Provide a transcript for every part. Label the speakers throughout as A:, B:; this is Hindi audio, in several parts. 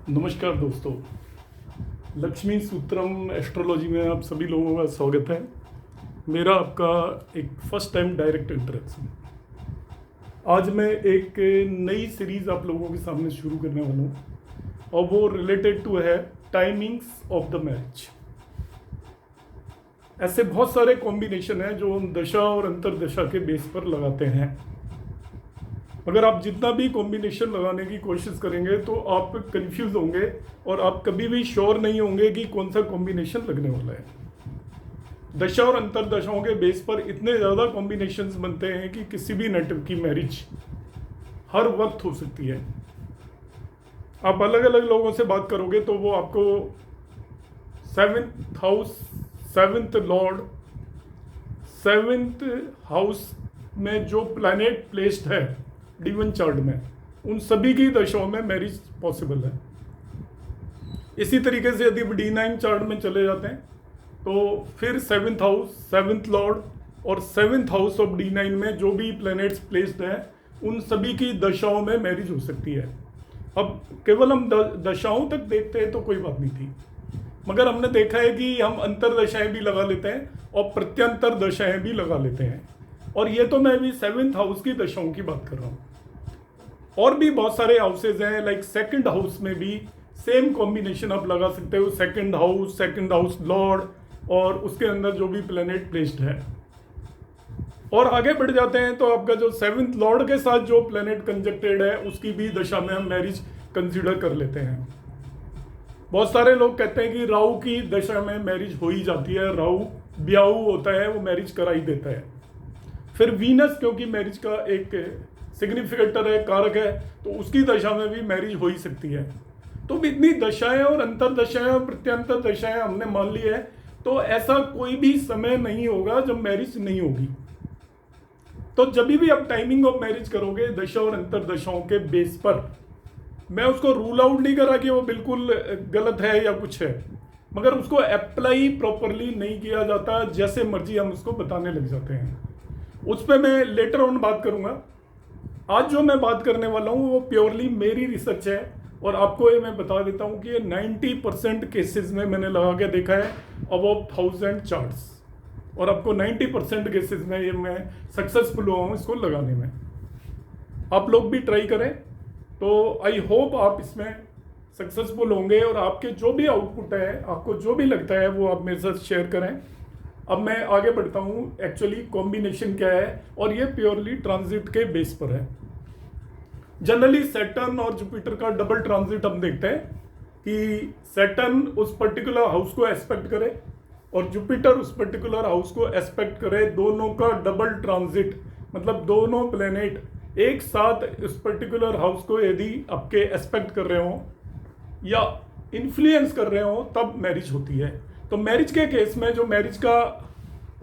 A: नमस्कार दोस्तों। लक्ष्मी सूत्रम एस्ट्रोलॉजी में आप सभी लोगों का स्वागत है। मेरा आपका एक फर्स्ट टाइम डायरेक्ट इंटरेक्शन। आज मैं एक नई सीरीज आप लोगों के सामने शुरू करने वाला हूँ और वो रिलेटेड टू है टाइमिंग्स ऑफ द मैच। ऐसे बहुत सारे कॉम्बिनेशन हैं जो हम दशा और अंतरदशा के बेस पर लगाते हैं। अगर आप जितना भी कॉम्बिनेशन लगाने की कोशिश करेंगे तो आप कंफ्यूज होंगे और आप कभी भी श्योर नहीं होंगे कि कौन सा कॉम्बिनेशन लगने वाला है। दशा और अंतरदशाओं के बेस पर इतने ज़्यादा कॉम्बिनेशंस बनते हैं कि किसी भी नेटिव की मैरिज हर वक्त हो सकती है। आप अलग अलग लोगों से बात करोगे तो वो आपको 7th house, 7th Lord, 7th house में जो प्लैनेट प्लेस्ड है डिवन चार्ट में, उन सभी की दशाओं में मैरिज पॉसिबल है। इसी तरीके से यदि D9 चार्ट में चले जाते हैं तो फिर 7th हाउस, 7th लॉर्ड और 7th हाउस ऑफ D9 में जो भी प्लैनेट्स प्लेस्ड हैं उन सभी की दशाओं में मैरिज हो सकती है। अब केवल हम दशाओं तक देखते हैं तो कोई बात नहीं थी, मगर हमने देखा है कि हम अंतरदशाएं भी लगा लेते हैं और प्रत्यंतर दशाएं भी लगा लेते हैं। और ये तो मैं अभी 7th हाउस की दशाओं की बात कर रहा हूँ। और भी बहुत सारे हाउसेज हैं, लाइक 2nd हाउस में भी सेम कॉम्बिनेशन आप लगा सकते हो। 2nd हाउस लॉर्ड और उसके अंदर जो भी प्लेनेट प्लेस्ड है। और आगे बढ़ जाते हैं तो आपका जो 7th लॉर्ड के साथ जो प्लेनेट कंजक्टेड है उसकी भी दशा में हम मैरिज कंसिडर कर लेते हैं। बहुत सारे लोग कहते हैं कि राहु की दशा में मैरिज हो ही जाती है, राहु ब्याहु होता है, वो मैरिज करा ही देता है। फिर वीनस क्योंकि मैरिज का एक सिग्निफिकेटर है, कारक है, तो उसकी दशा में भी मैरिज हो ही सकती है। तो इतनी दशाएं और अंतरदशाएं और प्रत्यंतर दशाएं हमने मान ली है, तो ऐसा कोई भी समय नहीं होगा जब मैरिज नहीं होगी। तो जब भी आप टाइमिंग ऑफ मैरिज करोगे दशा और अंतरदशाओं के बेस पर, मैं उसको रूल आउट नहीं कर रहा कि वो बिल्कुल गलत है या कुछ है, मगर उसको अप्लाई प्रॉपरली नहीं किया जाता, जैसे मर्जी हम उसको बताने लग जाते हैं। उस पर मैं लेटर ऑन बात करूंगा। आज जो मैं बात करने वाला हूँ वो प्योरली मेरी रिसर्च है और आपको ये मैं बता देता हूँ कि ये 90% केसेस में मैंने लगा के देखा है अबाउट 1000 चार्ट्स, और आपको 90% केसेस में ये मैं सक्सेसफुल हुआ हूँ इसको लगाने में। आप लोग भी ट्राई करें तो आई होप आप इसमें सक्सेसफुल होंगे और आपके जो भी आउटपुट है, आपको जो भी लगता है वो आप मेरे साथ शेयर करें। अब मैं आगे बढ़ता हूँ, एक्चुअली कॉम्बिनेशन क्या है, और ये प्योरली ट्रांजिट के बेस पर है। जनरली सैटर्न और जुपिटर का डबल ट्रांजिट हम देखते हैं कि सैटर्न उस पर्टिकुलर हाउस को एस्पेक्ट करे और जुपिटर उस पर्टिकुलर हाउस को एस्पेक्ट करे। दोनों का डबल ट्रांजिट मतलब दोनों प्लेनेट एक साथ उस पर्टिकुलर हाउस को यदि आपके एस्पेक्ट कर रहे हो या इन्फ्लुएंस कर रहे हो तब मैरिज होती है। तो मैरिज के केस में जो मैरिज का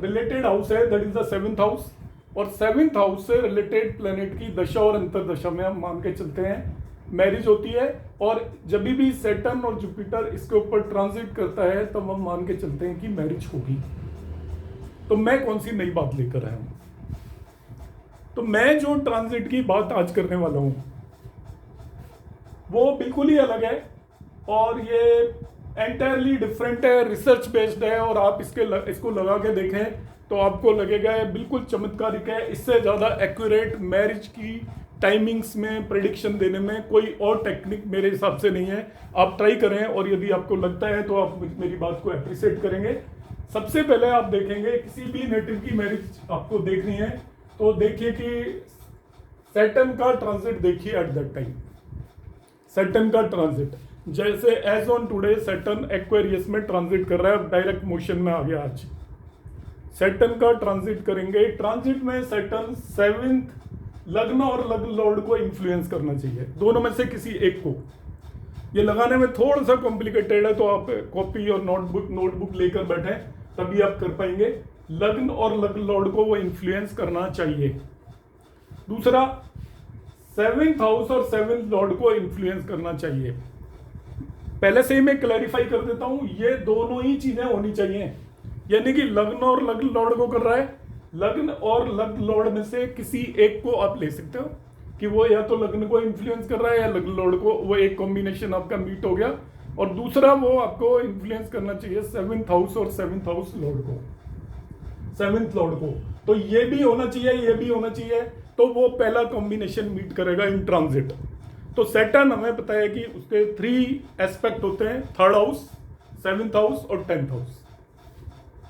A: रिलेटेड हाउस है that is the 7th house, और 7th हाउस से रिलेटेड प्लेनेट की दशा और अंतरदशा में हम मान के चलते हैं मैरिज होती है। और जब भी सैटर्न और जुपिटर इसके ऊपर ट्रांजिट करता है तब हम मान के चलते हैं कि मैरिज होगी। तो मैं कौन सी नई बात लेकर आया हूं? तो मैं जो ट्रांजिट की बात आज करने वाला हूं वो बिल्कुल ही अलग है और ये एंटायरली डिफरेंट है, रिसर्च बेस्ड है। और आप इसको लगा के देखें तो आपको लगेगा ये बिल्कुल चमत्कारिक है। इससे ज़्यादा एक्यूरेट मैरिज की टाइमिंग्स में प्रेडिक्शन देने में कोई और टेक्निक मेरे हिसाब से नहीं है। आप ट्राई करें और यदि आपको लगता है तो आप मेरी बात को अप्रिशिएट करेंगे। सबसे पहले आप देखेंगे किसी भी नेटिव की मैरिज आपको देखनी है तो देखिए कि सैटर्न का ट्रांजिट देखिए एट दैट टाइम। सैटर्न का ट्रांजिट जैसे as on today Saturn Aquarius में ट्रांजिट कर रहा है, डायरेक्ट मोशन में आ गया आज। सैटर्न का ट्रांजिट करेंगे, ट्रांजिट में सैटर्न 7th लग्न और लग्न लॉर्ड को इन्फ्लुएंस करना चाहिए, दोनों में से किसी एक को। ये लगाने में थोड़ा सा कॉम्प्लिकेटेड है तो आप कॉपी और नोटबुक लेकर बैठे तभी आप कर पाएंगे। लग्न और लग्न लॉर्ड को वो इन्फ्लुएंस करना चाहिए। दूसरा 7th हाउस और 7th लॉर्ड को इन्फ्लुएंस करना चाहिए। पहले से ही मैं क्लैरिफाई कर देता हूं, ये दोनों ही चीजें होनी चाहिए। यानी कि लग्न और लग्न लॉर्ड को कर रहा है, लग्न और लग्न लॉर्ड में से किसी एक को आप ले सकते हो। कि वो या तो लग्न को इन्फ्लुएंस कर रहा है या लग्न लॉर्ड को, वो एक कॉम्बिनेशन आपका मीट हो गया। और दूसरा वो आपको इन्फ्लुएंस करना चाहिए 7th हाउस और 7th हाउस लॉर्ड को, 7th लॉर्ड को। तो ये भी होना चाहिए, ये भी होना चाहिए, तो वो पहला कॉम्बिनेशन मीट करेगा इन ट्रांजिट। तो सैटर्न हमें पता है कि उसके 3 एस्पेक्ट होते हैं, 3rd हाउस, 7th हाउस और 10th हाउस।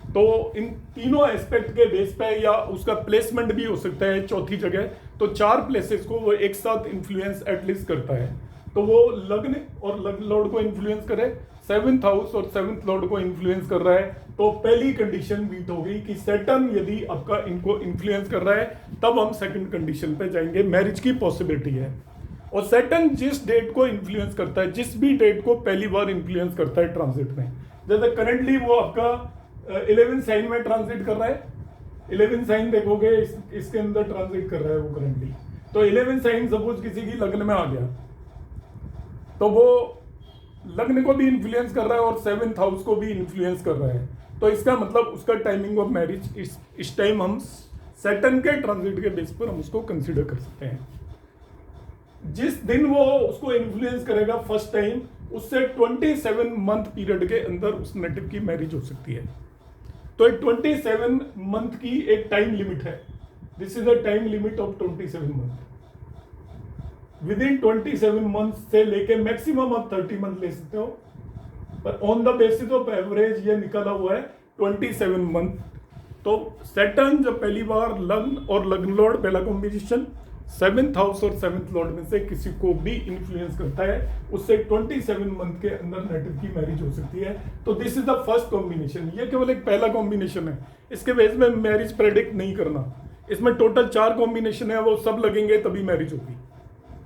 A: तो इन तीनों एस्पेक्ट के बेस पे या उसका प्लेसमेंट भी हो सकता है चौथी जगह, तो 4 प्लेसेस को वो एक साथ इन्फ्लुएंस एटलीस्ट करता है। तो वो लग्न और लग्न लॉर्ड को इन्फ्लुएंस करे, 7th हाउस और 7th लॉर्ड को इन्फ्लुएंस कर रहा है। तो पहली कंडीशन मीट हो गई कि सैटर्न यदि आपका इनको इन्फ्लुएंस कर रहा है, तब हम सेकंड कंडीशन पे जाएंगे, मैरिज की पॉसिबिलिटी है। और सैटर्न जिस डेट को इन्फ्लुएंस करता है, जिस भी डेट को पहली बार इन्फ्लुएंस करता है ट्रांजिट में, जैसे करंटली वो आपका 11 साइन में ट्रांजिट कर रहा है। 11 साइन देखोगे इसके अंदर ट्रांजिट कर रहा है वो करंटली। तो 11 साइन सपोज किसी की लग्न में आ गया, तो वो लग्न को भी इन्फ्लुएंस कर रहा है और 7th हाउस को भी इन्फ्लुएंस कर रहा है। तो इसका मतलब उसका टाइमिंग ऑफ मैरिज इस टाइम हम सैटर्न के ट्रांजिट के बेस पर हम उसको कंसीडर कर सकते हैं। जिस दिन वो उसको इन्फ्लुएंस करेगा फर्स्ट टाइम, उससे 27 मंथ पीरियड के अंदर उस नेटिव की मैरिज हो सकती है। तो एक 27 मंथ की एक टाइम लिमिट है। This is the time limit of 27 month. With in 27 month से लेके मैक्सिमम आप 30 मंथ ले सकते हो, पर on the basis of average ये निकला हुआ है 27 मंथ। तो सैटर्न जब पहली बार लग्न और लग्न लॉर्ड पहला कॉम्बिनेशन 7th हाउस और 7th लॉर्ड में से किसी को भी इन्फ्लुएंस करता है, उससे 27 मंथ के अंदर नेटिव की मैरिज हो सकती है। तो this is the first combination. ये केवल एक पहला कॉम्बिनेशन है, इसके बेस में मैरिज प्रेडिक्ट नहीं करना। इसमें टोटल 4 कॉम्बिनेशन है, वो सब लगेंगे तभी मैरिज होगी।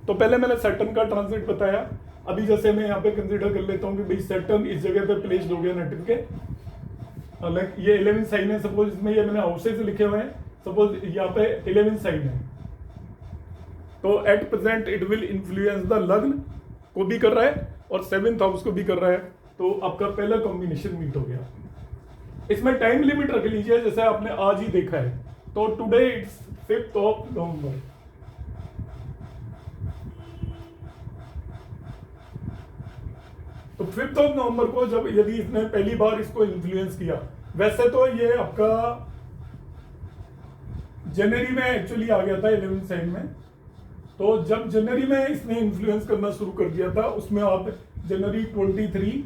A: तो पहले मैंने सैटर्न का ट्रांजिट बताया। अभी जैसे मैं यहाँ पे कंसिडर कर लेता हूँ कि भाई सैटर्न इस जगह पे प्लेस्ड हो गया नेटिव के, लाइक ये 11 साइन है, सपोज इसमें ये मैंने हाउसेस लिखे हुए हैं, सपोज यहाँ पे 11 साइन है, तो at present it will influence the लग्न को भी कर रहा है और 7th हाउस को भी कर रहा है। तो आपका पहला कॉम्बिनेशन मीट हो गया। इसमें टाइम लिमिट रख लीजिए, जैसे आपने आज ही देखा है। तो today it's 5th of November. तो 5th ऑफ नवंबर को जब यदि इसने पहली बार इसको इन्फ्लुएंस किया, वैसे तो ये आपका जनवरी में एक्चुअली आ गया था 11 साइन में। तो जब जनवरी में इसने इन्फ्लुएंस करना शुरू कर दिया था, उसमें आप जनवरी 23,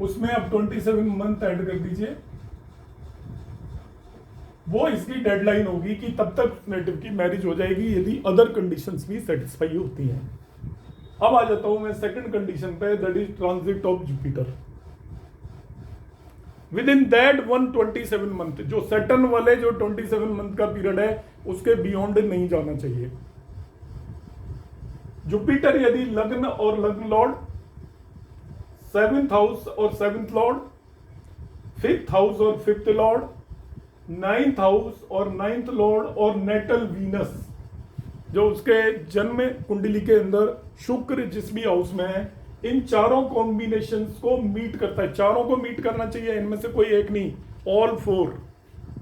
A: उसमें आप 27 मंथ ऐड कर दीजिए। वो इसकी डेडलाइन होगी कि तब तक नेटिव की मैरिज हो जाएगी यदि अदर कंडीशंस भी सेटिस्फाई होती हैं। अब आ जाता हूं मैं सेकंड कंडीशन पे, that is transit of Jupiter. With in that 127 month, जो सैटर्न वाले जो 27 मंथ का पीरियड है उसके बियॉन्ड नहीं जाना चाहिए। जुपिटर यदि लग्न और लग्न लॉर्ड, 7th हाउस और 7th लॉर्ड, 5th हाउस और 5th लॉर्ड, 9th हाउस और 9th लॉर्ड और नेटल वीनस, जो उसके जन्म कुंडली के अंदर शुक्र जिस भी हाउस में है, इन चारों कॉम्बिनेशंस को मीट करता है। चारों को मीट करना चाहिए, इनमें से कोई एक नहीं, ऑल 4।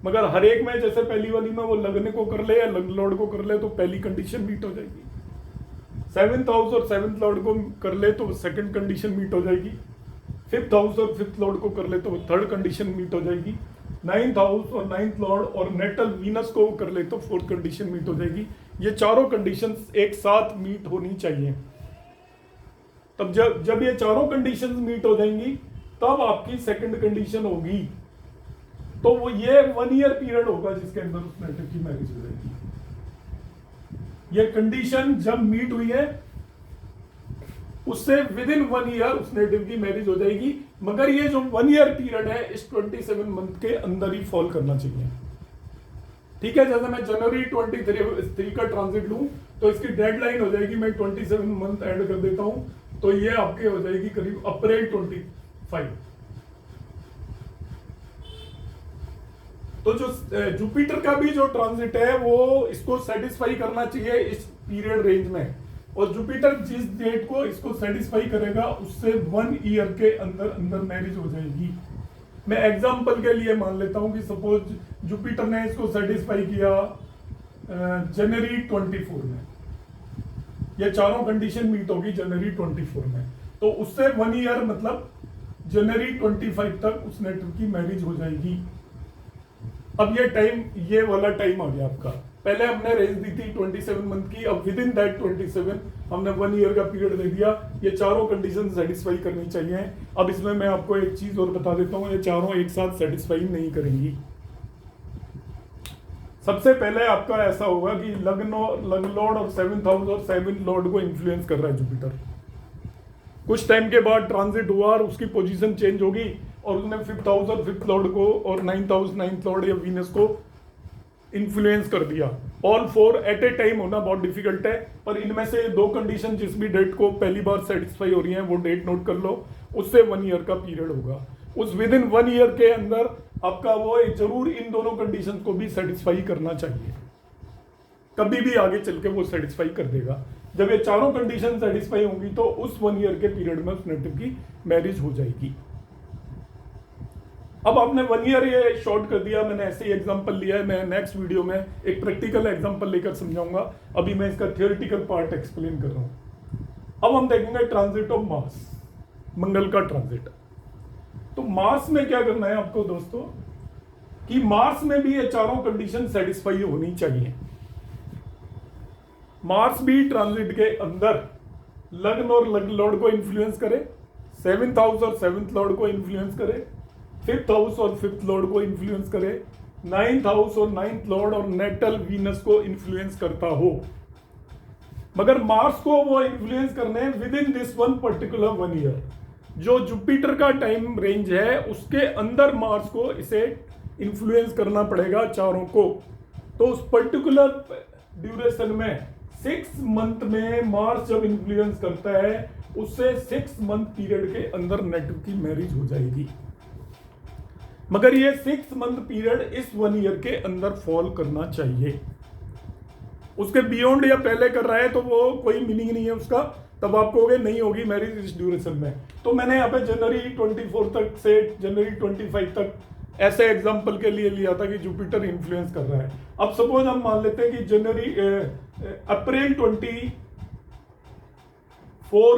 A: मगर हर एक में जैसे पहली वाली में वो लग्न को कर ले या लग्न लॉर्ड को कर ले तो पहली कंडीशन मीट हो जाएगी। 7th हाउस और 7th लॉर्ड को कर ले तो सेकंड कंडीशन मीट हो जाएगी। 5th हाउस और 5th लॉर्ड को कर ले तो थर्ड कंडीशन मीट हो जाएगी। 9th हाउस और 9th लॉर्ड और नेटल वीनस को कर ले तो 4th कंडीशन मीट हो जाएगी। ये चारों कंडीशंस एक साथ मीट होनी चाहिए। तब जब ये चारों कंडीशंस मीट हो जाएंगी तब आपकी सेकंड कंडीशन होगी। तो वो ये 1 ईयर पीरियड होगा जिसके अंदर उस नेटिव की मैरिज हो जाएगी। ये कंडीशन जब मीट हुई है उससे विद इन 1 ईयर उस नेटिव की मैरिज हो जाएगी। मगर ये जो 1 ईयर पीरियड है इस 27 मंथ के अंदर ही फॉल करना चाहिए। ठीक है, जैसे मैं जनवरी 23 का ट्रांजिट लूं तो इसकी डेडलाइन हो जाएगी, मैं 27 मंथ ऐड कर देता हूं तो ये आपके हो जाएगी करीब अप्रैल 25। तो जो जुपिटर का भी जो ट्रांजिट है वो इसको सेटिस्फाई करना चाहिए इस पीरियड रेंज में। और जुपिटर जिस डेट को इसको सेटिस्फाई करेगा उससे 1 ईयर के अंदर अंदर मैरिज हो जाएगी। मैं एग्जांपल के लिए मान लेता हूं कि सपोज जुपिटर ने इसको सेटिस्फाई किया जनवरी 24 में, ये चारों कंडीशन मीट होगी जनवरी 24 में, तो उससे 1 ईयर मतलब जनवरी 25 तक उस नेटिव की मैरिज हो जाएगी। अब ये टाइम, ये वाला टाइम आ गया आपका। पहले हमने रेंज दी थी 27 मंथ की, अब विद इन दैट 27 हमने 1 ईयर का पीरियड दे दिया। ये चारों कंडीशन सेटिस्फाई करनी चाहिए। अब इसमें मैं आपको एक चीज और बता देता हूँ, ये चारों एक साथ सेटिस्फाई नहीं करेंगी। सबसे पहले आपका ऐसा होगा कि लग्न लॉर्ड और 7th हाउस और 7th लॉर्ड को इन्फ्लुएंस कर रहा है जुपिटर। कुछ टाइम के बाद ट्रांजिट हुआ और उसकी पोजीशन चेंज होगी और उसने 5th हाउस और 5th लॉर्ड को और 9th हाउस 9th लॉर्ड या वीनस को इन्फ्लुएंस कर दिया। ऑल 4 एट ए टाइम होना बहुत डिफिकल्ट है, पर इनमें से 2 कंडीशन जिस भी डेट को पहली बार सेटिस्फाई हो रही है वो डेट नोट कर लो, उससे 1 ईयर का पीरियड होगा। उस विद इन 1 ईयर के अंदर आपका वो जरूर इन दोनों कंडीशन को भी सेटिस्फाई करना चाहिए, कभी भी आगे चल के वो सेटिस्फाई कर देगा। जब ये चारों कंडीशन सेटिस्फाई होंगी तो उस 1 ईयर के पीरियड में उस नेटिव की मैरिज हो जाएगी। अब आपने 1 ईयर ये शॉर्ट कर दिया, मैंने ऐसे ही एग्जांपल लिया है। मैं नेक्स्ट वीडियो में एक प्रैक्टिकल एग्जांपल लेकर समझाऊंगा, अभी मैं इसका थियोरेटिकल पार्ट एक्सप्लेन कर रहा हूं। अब हम देखेंगे ट्रांजिट ऑफ मार्स, मंगल का ट्रांजिट। तो मार्स में क्या करना है आपको दोस्तों, कि मार्स में भी ये चारों कंडीशन सेटिस्फाई होनी चाहिए। मार्स भी ट्रांजिट के अंदर लग्न और लग्न लॉर्ड को इन्फ्लुएंस करे, 7th हाउस और 7th लॉर्ड को इन्फ्लुएंस करे, 5th हाउस और 5th लॉर्ड को इन्फ्लुएंस करे, 9th हाउस और 9th लॉर्ड और नेटल वीनस को इन्फ्लुएंस करता हो। मगर मार्स को वो इन्फ्लुएंस करने with in this one particular 1 year. जो जुपिटर का टाइम रेंज है उसके अंदर मार्स को इसे इन्फ्लुएंस करना पड़ेगा चारों को। तो उस पर्टिकुलर ड्यूरेशन में 6 मंथ में मार्स जब इन्फ्लुएंस करता है उससे 6 मंथ पीरियड के अंदर नेटिव की मैरिज हो जाएगी। मगर ये 6 मंथ पीरियड इस 1 ईयर के अंदर फॉल करना चाहिए। उसके बियॉन्ड या पहले कर रहा है तो वो कोई मीनिंग नहीं है उसका, तब आप कहोगे नहीं होगी मैरिज इस ड्यूरेशन में। तो मैंने यहाँ पे जनवरी 24 तक से जनवरी 25 तक ऐसे एग्जांपल के लिए लिया था कि जुपिटर इन्फ्लुएंस कर रहा है। अब सपोज हम मान लेते हैं कि अप्रैल 24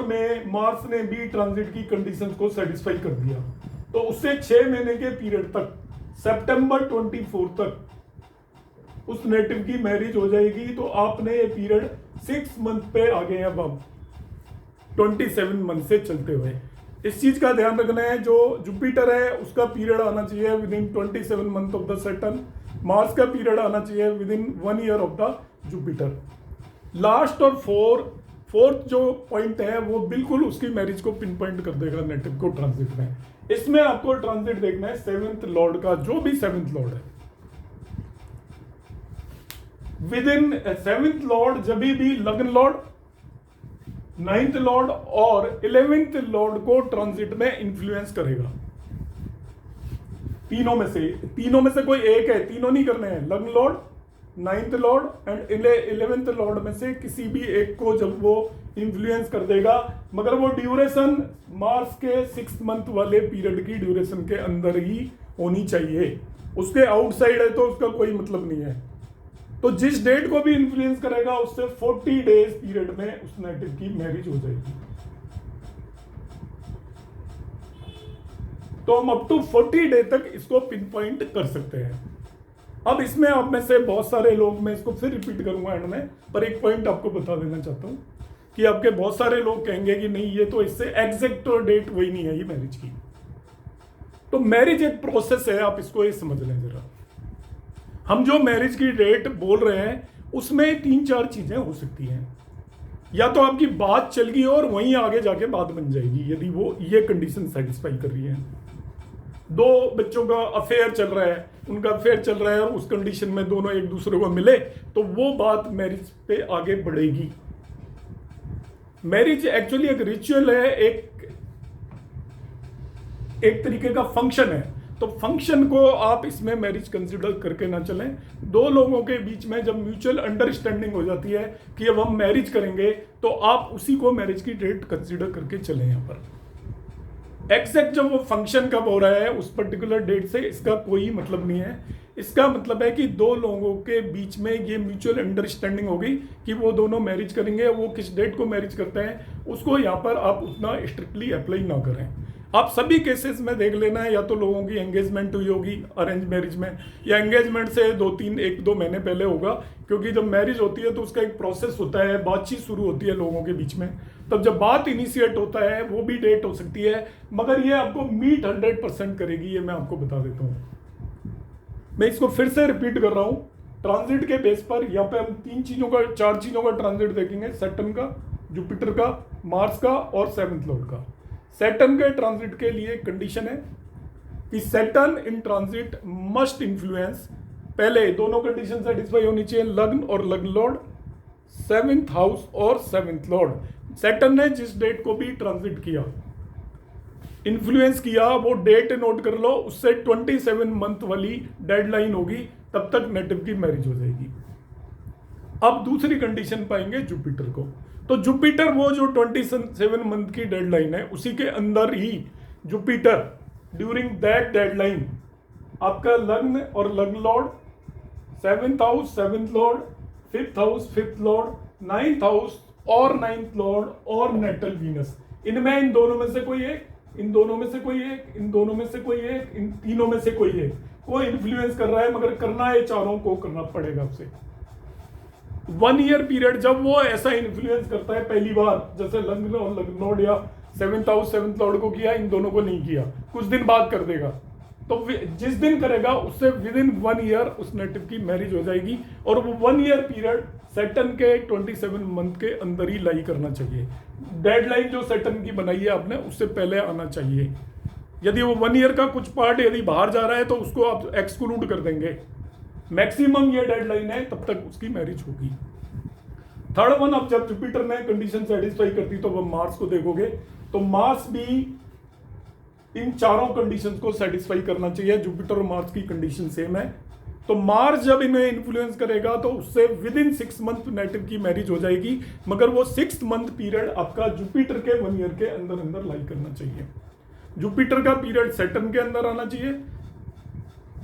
A: में मार्स ने भी ट्रांजिट की कंडीशंस को सेटिस्फाई कर दिया, तो उससे 6 महीने के पीरियड तक सितंबर 24 तक उस नेटिव की मैरिज हो जाएगी। तो आपने ये पीरियड 6 मंथ पे आ गए। अब हम 27 मंथ से चलते हुए इस चीज का ध्यान रखना है, जो जुपिटर है उसका पीरियड आना चाहिए with in 27 month of the Saturn, Mars का पीरियड आना चाहिए with in 1 year of the Jupiter. Last और फोर्थ जो पॉइंट है वो बिल्कुल उसकी मैरिज को पिन पॉइंट कर देगा नेटिव को ट्रांजिट में। इसमें आपको ट्रांजिट देखना है 7th लॉर्ड का, जो भी 7th लॉर्ड है विद इन 7th लॉर्ड जब भी लग्न लॉर्ड, 9th लॉर्ड और 11th लॉर्ड को ट्रांजिट में इन्फ्लुएंस करेगा। तीनों में से कोई एक है, तीनों नहीं करने हैं। लग्न Lord, 9th Lord and 11th Lord में से किसी भी एक को जब वो इन्फ्लुएंस कर देगा, मगर वो ड्यूरेशन मार्स के 6 मंथ वाले पीरियड की ड्यूरेशन के अंदर ही होनी चाहिए। उसके आउटसाइड है तो उसका कोई मतलब नहीं है। तो जिस डेट को भी इन्फ्लुएंस करेगा उससे 40 डेज पीरियड में उस नेटिव की मैरिज हो जाएगी। तो हम अप टू 40 डे तक इसको पिन पॉइंट कर सकते हैं। अब इसमें आप में से बहुत सारे लोग, मैं इसको फिर रिपीट करूंगा एंड में, पर एक पॉइंट आपको बता देना चाहता हूं कि आपके बहुत सारे लोग कहेंगे कि नहीं ये तो इससे एग्जैक्ट डेट वही नहीं है ये मैरिज की। तो मैरिज एक प्रोसेस है, आप इसको ये समझ लें जरा। हम जो मैरिज की डेट बोल रहे हैं उसमें 3-4 चीजें हो सकती हैं। या तो आपकी बात चल गई और वहीं आगे जाके बात बन जाएगी यदि वो ये कंडीशन सेटिस्फाई कर रही है। 2 बच्चों का अफेयर चल रहा है, उनका अफेयर चल रहा है और उस कंडीशन में दोनों एक दूसरे को मिले तो वो बात मैरिज पे आगे बढ़ेगी। मैरिज एक्चुअली एक रिचुअल है, एक तरीके का फंक्शन है। तो फंक्शन को आप इसमें मैरिज कंसिडर करके ना चलें। 2 लोगों के बीच में जब म्यूचुअल अंडरस्टैंडिंग हो जाती है कि अब हम मैरिज करेंगे तो आप उसी को मैरिज की डेट कंसिडर करके चलें। यहाँ पर एग्जैक्ट जब वो फंक्शन कब हो रहा है उस पर्टिकुलर डेट से इसका कोई मतलब नहीं है। इसका मतलब है कि दो लोगों के बीच में ये म्यूचुअल अंडरस्टैंडिंग होगी कि वो दोनों मैरिज करेंगे। वो किस डेट को मैरिज करते हैं उसको यहाँ पर आप उतना स्ट्रिक्टली अप्लाई ना करें। आप सभी केसेस में देख लेना है, या तो लोगों की एंगेजमेंट हुई होगी अरेंज मैरिज में, या एंगेजमेंट से 1-2 महीने पहले होगा, क्योंकि जब मैरिज होती है तो उसका एक प्रोसेस होता है, बातचीत शुरू होती है लोगों के बीच में। तब जब बात इनिशिएट होता है वो भी डेट हो सकती है, मगर ये आपको मीट 100% करेगी, ये मैं आपको बता देता हूँ। मैं इसको फिर से रिपीट कर रहा हूँ। ट्रांजिट के बेस पर यहाँ पे हम 4 चीजों का ट्रांजिट देखेंगे, सैटर्न का, जुपिटर का, मार्स का और 7th लॉर्ड का। सैटर्न के ट्रांजिट के लिए कंडीशन है कि Saturn in transit must influence, पहले दोनों कंडीशन सेटिस्फाई होनी चाहिए, लग्न और लग्न लॉर्ड, 7th हाउस और 7th लॉर्ड। सैटर्न ने जिस डेट को भी ट्रांजिट किया, इन्फ्लुएंस किया, वो डेट नोट कर लो, उससे 27 मंथ वाली डेडलाइन होगी, तब तक नेटिव की मैरिज हो जाएगी। अब दूसरी कंडीशन पाएंगे जुपिटर को। तो जुपिटर वो जो 27 मंथ की डेडलाइन है उसी के अंदर ही जुपिटर ड्यूरिंग दैट डेडलाइन आपका लग्न और लग्न Lord, 7th house 7th Lord, 5th house 5th Lord, 9th house और 9th लॉर्ड और नेटल वीनस, इनमें इन दोनों में से कोई एक, इन दोनों में से कोई एक, इन दोनों में से कोई एक, इन तीनों में से कोई एक को इन्फ्लुएंस कर रहा है, मगर करना है चारों को करना पड़ेगा उसे। 1 ईयर पीरियड जब वो ऐसा इन्फ्लुएंस करता है पहली बार, जैसे लग्न और लग्न लॉर्ड या 7th हाउस 7th लॉर्ड को किया, इन दोनों को नहीं किया, कुछ दिन बाद कर देगा, तो जिस दिन करेगा उससे विदिन 1 ईयर उस नेटिव की मैरिज हो जाएगी। और वो 1 ईयर पीरियड सैटर्न के 27 मंथ के अंदर ही लाई करना चाहिए। डेडलाइन जो सैटर्न की बनाई है आपने उससे पहले आना चाहिए। यदि वो 1 ईयर का कुछ पार्ट यदि बाहर जा रहा है तो उसको आप एक्सक्लूड कर देंगे। मैक्सिमम ये डेडलाइन है, तब तक उसकी मैरिज होगी। थर्ड वन, अब जब जुपिटर ने कंडीशन सेटिस्फाई करती तो वह मार्स को देखोगे, तो मार्स भी इन चारों कंडीशंस को सेटिस्फाई करना चाहिए। जुपिटर और मार्स की कंडीशन सेम है, तो मार्स जब इन्हें इन्फ्लुएंस करेगा तो उससे विदिन 6 मंथ नेटिव की मैरिज हो जाएगी, मगर वो 6th मंथ पीरियड आपका जुपिटर के 1 ईयर के अंदर अंदर लाई करना चाहिए। जुपिटर का पीरियड सैटर्न के अंदर आना चाहिए,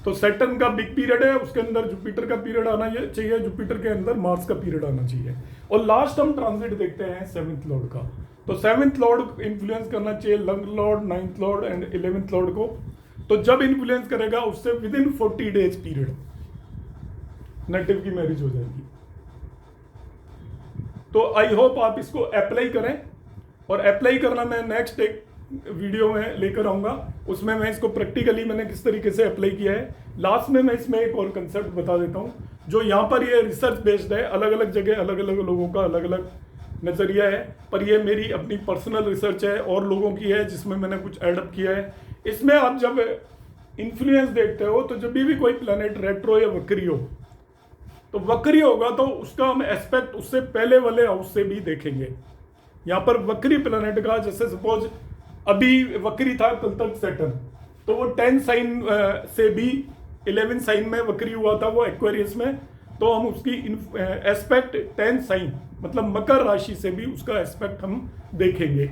A: तो सैटर्न का बिग पीरियड है, उसके अंदर जुपिटर का पीरियड आना चाहिए, जुपिटर के अंदर मार्स का पीरियड आना चाहिए। और लास्ट हम ट्रांजिट देखते हैं 7th लॉर्ड का, तो 7th लॉर्ड इन्फ्लुएंस करना चाहिए लग्न Lord, 9th Lord and 11th Lord को। तो जब इन्फ्लुएंस करेगा उससे विदिन 40 डेज पीरियड नेटिव की मैरिज हो जाएगी। तो आई होप आप इसको अप्लाई करें, और अप्लाई करना मैं नेक्स्ट एक वीडियो में लेकर आऊंगा, उसमें मैं इसको प्रैक्टिकली मैंने किस तरीके से अप्लाई किया है। लास्ट में मैं इसमें एक और कंसेप्ट बता देता हूं, जो यहाँ पर ये रिसर्च बेस्ड है, अलग अलग जगह अलग अलग लोगों का अलग अलग नजरिया है, पर ये मेरी अपनी पर्सनल रिसर्च है और लोगों की है जिसमें मैंने कुछ एडअप किया है। इसमें आप जब इन्फ्लुएंस देखते हो तो जब भी कोई प्लैनेट रेट्रो या वक्री हो, तो वक्री होगा तो उसका हम एस्पेक्ट उससे पहले वाले हाउस से भी देखेंगे। यहाँ पर वक्री प्लैनेट का, जैसे सपोज अभी वक्री था कल तक सैटर्न, तो वो 10 साइन से भी 11 साइन में वक्री हुआ था, वो एक्वेरियस में, तो हम उसकी एस्पेक्ट 10 साइन मतलब मकर राशि से भी उसका एस्पेक्ट हम देखेंगे।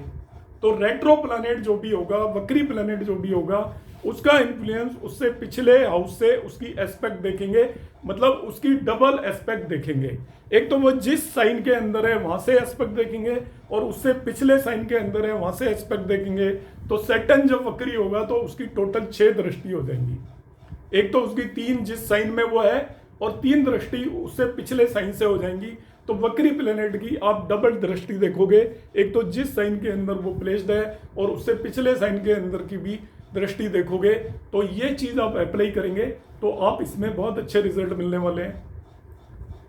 A: तो रेट्रो प्लैनेट जो भी होगा, वक्री प्लैनेट जो भी होगा, उसका इन्फ्लुएंस उससे पिछले हाउस से उसकी एस्पेक्ट देखेंगे, मतलब उसकी डबल एस्पेक्ट देखेंगे। एक तो वो जिस साइन के अंदर है वहां से एस्पेक्ट देखेंगे, और उससे पिछले साइन के अंदर है वहां से एस्पेक्ट देखेंगे। तो सैटर्न जब वक्री होगा तो उसकी टोटल 6 दृष्टि हो जाएंगी। एक तो उसकी 3 जिस साइन में वो है, और 3 दृष्टि उससे पिछले साइन से हो जाएंगी। तो वक्री प्लैनेट की आप डबल दृष्टि देखोगे, एक तो जिस साइन के अंदर वो प्लेस्ड है और उससे पिछले साइन के अंदर की भी दृष्टि देखोगे। तो ये चीज़ आप अप्लाई करेंगे तो आप इसमें बहुत अच्छे रिजल्ट मिलने वाले हैं।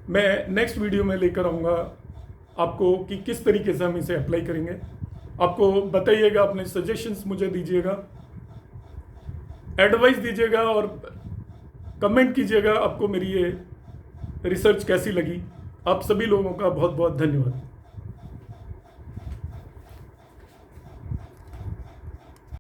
A: मैं नेक्स्ट वीडियो में लेकर आऊँगा आपको कि किस तरीके से हम इसे अप्लाई करेंगे। आपको बताइएगा, अपने सजेशंस मुझे दीजिएगा, एडवाइस दीजिएगा और कमेंट कीजिएगा आपको मेरी ये रिसर्च कैसी लगी। आप सभी लोगों का बहुत बहुत धन्यवाद।